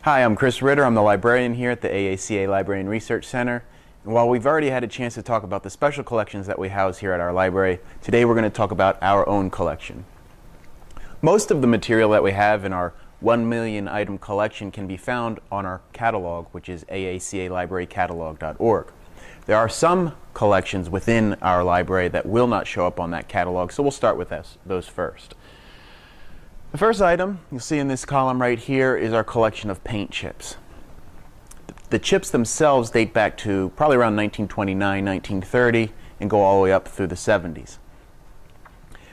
Hi, I'm Chris Ritter. I'm the librarian here at the AACA Library and Research Center. And while we've already had a chance to talk about the special collections that we house here at our library, today we're going to talk about our own collection. Most of the material that we have in our 1 million item collection can be found on our catalog, which is aacalibrarycatalog.org. There are some collections within our library that will not show up on that catalog, so we'll start with those first. The first item you'll see in this column right here is our collection of paint chips. The chips themselves date back to probably around 1929, 1930 and go all the way up through the 70s.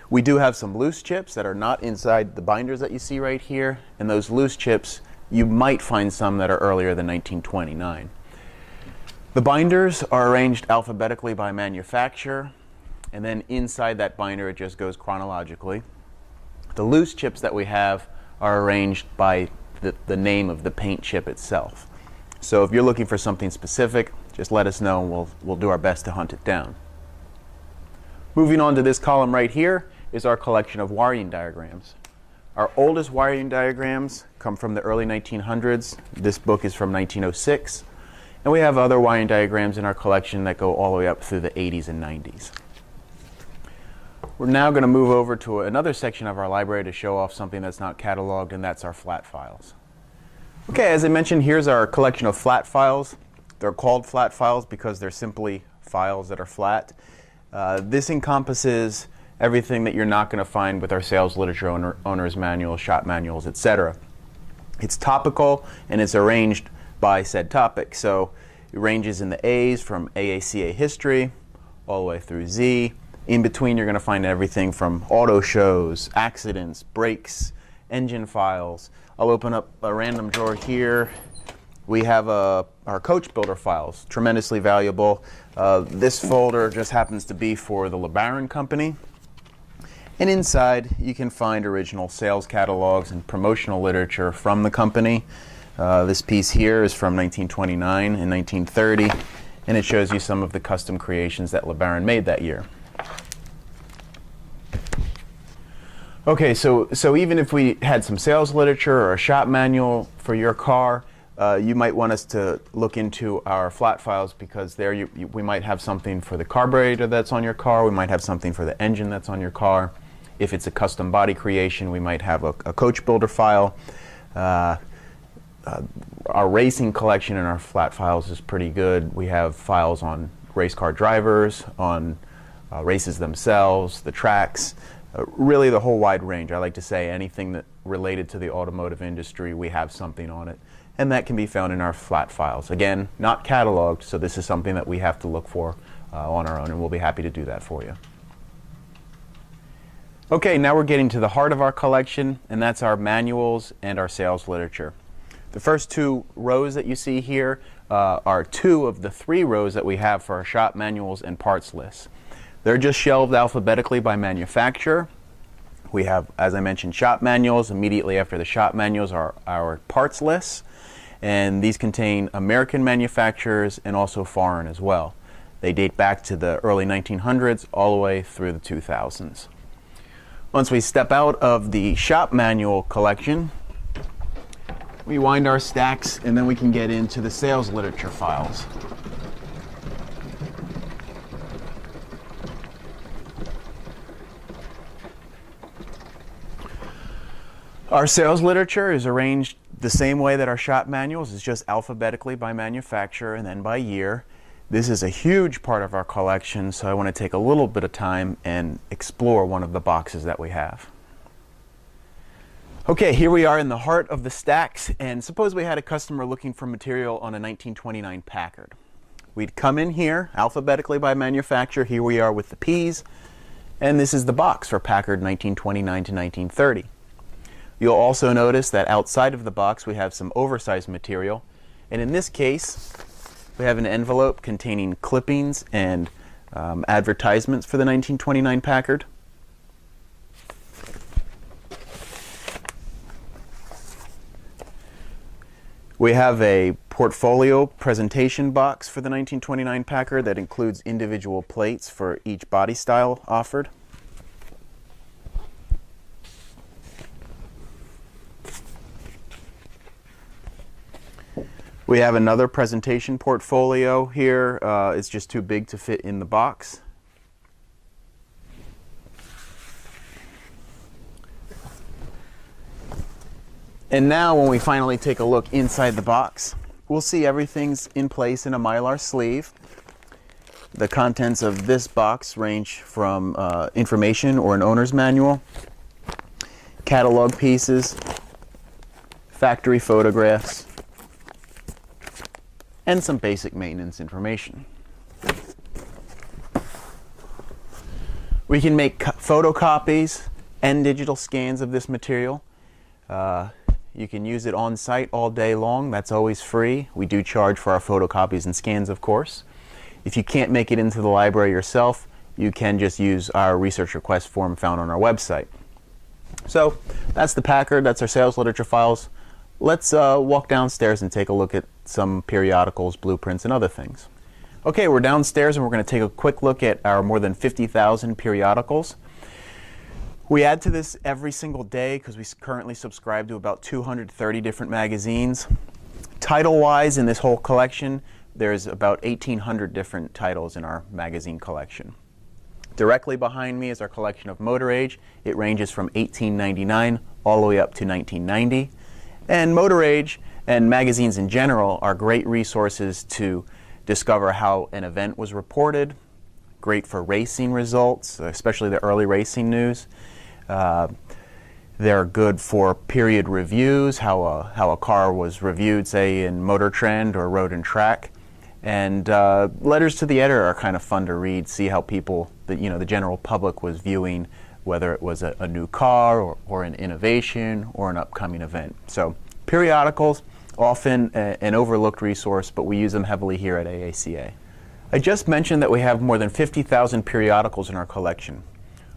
We do have some loose chips that are not inside the binders that you see right here, and those loose chips, you might find some that are earlier than 1929. The binders are arranged alphabetically by manufacturer, and then inside that binder it just goes chronologically. The loose chips that we have are arranged by the name of the paint chip itself. So if you're looking for something specific, just let us know and we'll do our best to hunt it down. Moving on to this column right here is our collection of wiring diagrams. Our oldest wiring diagrams come from the early 1900s. This book is from 1906. And we have other wiring diagrams in our collection that go all the way up through the 80s and 90s. We're now going to move over to another section of our library to show off something that's not cataloged, and that's our flat files. Okay, as I mentioned, here's our collection of flat files. They're called flat files because they're simply files that are flat. This encompasses everything that you're not going to find with our sales literature, owner's manuals, shop manuals, etc. It's topical and it's arranged by said topic. So it ranges in the A's from AACA history all the way through Z. In between, you're going to find everything from auto shows, accidents, brakes, engine files. I'll open up a random drawer here. We have our coach builder files, tremendously valuable. This folder just happens to be for the LeBaron Company. And inside, you can find original sales catalogs and promotional literature from the company. This piece here is from 1929 and 1930, and it shows you some of the custom creations that LeBaron made that year. Okay, so even if we had some sales literature or a shop manual for your car, you might want us to look into our flat files, because there we might have something for the carburetor that's on your car, we might have something for the engine that's on your car. If it's a custom body creation, we might have a coach builder file. Our racing collection in our flat files is pretty good. We have files on race car drivers, on races themselves, the tracks. Really the whole wide range. I like to say anything that related to the automotive industry, we have something on it. And that can be found in our flat files. Again, not cataloged, so this is something that we have to look for on our own, and we'll be happy to do that for you. Okay, now we're getting to the heart of our collection, and that's our manuals and our sales literature. The first two rows that you see here are two of the three rows that we have for our shop manuals and parts lists. They're just shelved alphabetically by manufacturer. We have, as I mentioned, shop manuals. Immediately after the shop manuals are our parts lists. And these contain American manufacturers and also foreign as well. They date back to the early 1900s all the way through the 2000s. Once we step out of the shop manual collection, we wind our stacks and then we can get into the sales literature files. Our sales literature is arranged the same way that our shop manuals. It's just alphabetically by manufacturer and then by year. This is a huge part of our collection, so I want to take a little bit of time and explore one of the boxes that we have. Okay, here we are in the heart of the stacks, and suppose we had a customer looking for material on a 1929 Packard. We'd come in here alphabetically by manufacturer. Here we are with the P's, and this is the box for Packard 1929 to 1930. You'll also notice that outside of the box we have some oversized material, and in this case we have an envelope containing clippings and advertisements for the 1929 Packard. We have a portfolio presentation box for the 1929 Packard that includes individual plates for each body style offered. We have another presentation portfolio here. It's just too big to fit in the box. And now when we finally take a look inside the box, we'll see everything's in place in a Mylar sleeve. The contents of this box range from information or an owner's manual, catalog pieces, factory photographs, and some basic maintenance information. We can make photocopies and digital scans of this material. You can use it on site all day long. That's always free. We do charge for our photocopies and scans, of course. If you can't make it into the library yourself, you can just use our research request form found on our website. So that's the Packard, that's our sales literature files. Let's walk downstairs and take a look at some periodicals, blueprints, and other things. Okay, we're downstairs and we're going to take a quick look at our more than 50,000 periodicals. We add to this every single day because we currently subscribe to about 230 different magazines. Title-wise, in this whole collection, there's about 1,800 different titles in our magazine collection. Directly behind me is our collection of Motor Age. It ranges from 1899 all the way up to 1990. And Motor Age and magazines in general are great resources to discover how an event was reported, great for racing results, especially the early racing news. They're good for period reviews, how a car was reviewed, say, in Motor Trend or Road and Track. And letters to the editor are kind of fun to read, see how people, the general public was viewing whether it was a new car or an innovation or an upcoming event. So periodicals, often an overlooked resource, but we use them heavily here at AACA. I just mentioned that we have more than 50,000 periodicals in our collection.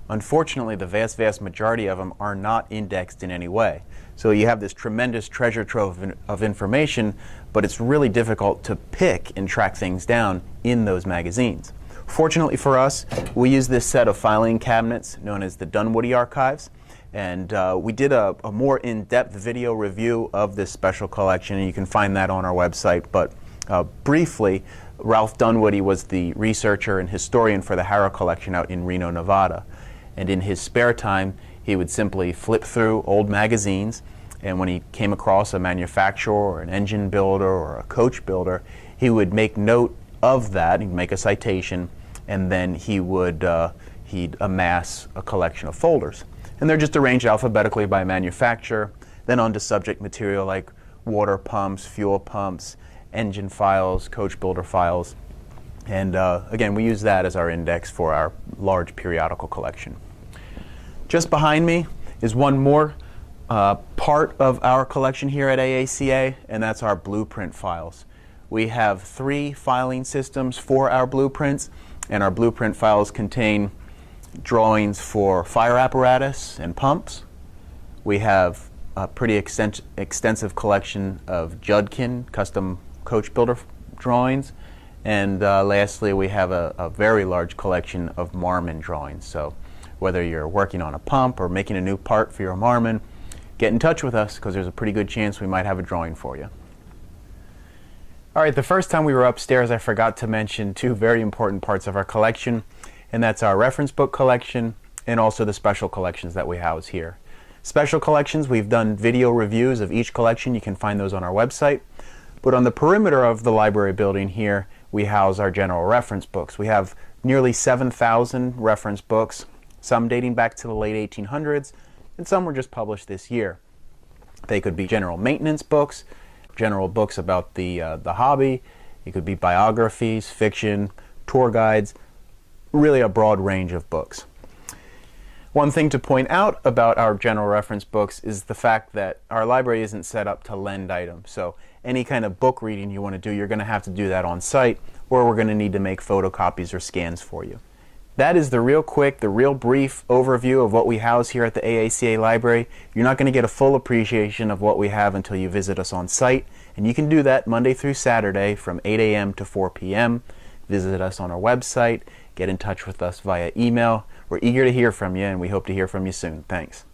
Unfortunately, the vast majority of them are not indexed in any way. So you have this tremendous treasure trove of information, but it's really difficult to pick and track things down in those magazines. Fortunately for us, we use this set of filing cabinets known as the Dunwoody Archives, and we did a more in-depth video review of this special collection, and you can find that on our website. But briefly, Ralph Dunwoody was the researcher and historian for the Harrow collection out in Reno, Nevada. And in his spare time, he would simply flip through old magazines, and when he came across a manufacturer or an engine builder or a coach builder, he would make note of that, he'd make a citation, and then he'd amass a collection of folders. And they're just arranged alphabetically by manufacturer, then onto subject material like water pumps, fuel pumps, engine files, coach builder files. And again, we use that as our index for our large periodical collection. Just behind me is one more part of our collection here at AACA, and that's our blueprint files. We have 3 filing systems for our blueprints, and our blueprint files contain drawings for fire apparatus and pumps. We have a pretty extensive collection of Judkin custom coach builder drawings. And lastly, we have a very large collection of Marmon drawings. So whether you're working on a pump or making a new part for your Marmon, get in touch with us because there's a pretty good chance we might have a drawing for you. All right, the first time we were upstairs, I forgot to mention 2 very important parts of our collection, and that's our reference book collection and also the special collections that we house here. Special collections, we've done video reviews of each collection. You can find those on our website. But on the perimeter of the library building here, we house our general reference books. We have nearly 7,000 reference books, some dating back to the late 1800s, and some were just published this year. They could be general maintenance books, general books about the hobby. It could be biographies, fiction, tour guides, really a broad range of books. One thing to point out about our general reference books is the fact that our library isn't set up to lend items. So any kind of book reading you want to do, you're going to have to do that on site, or we're going to need to make photocopies or scans for you. That is the real quick, the real brief overview of what we house here at the AACA Library. You're not going to get a full appreciation of what we have until you visit us on site, and you can do that Monday through Saturday from 8 a.m. to 4 p.m. Visit us on our website, get in touch with us via email. We're eager to hear from you, and we hope to hear from you soon. Thanks.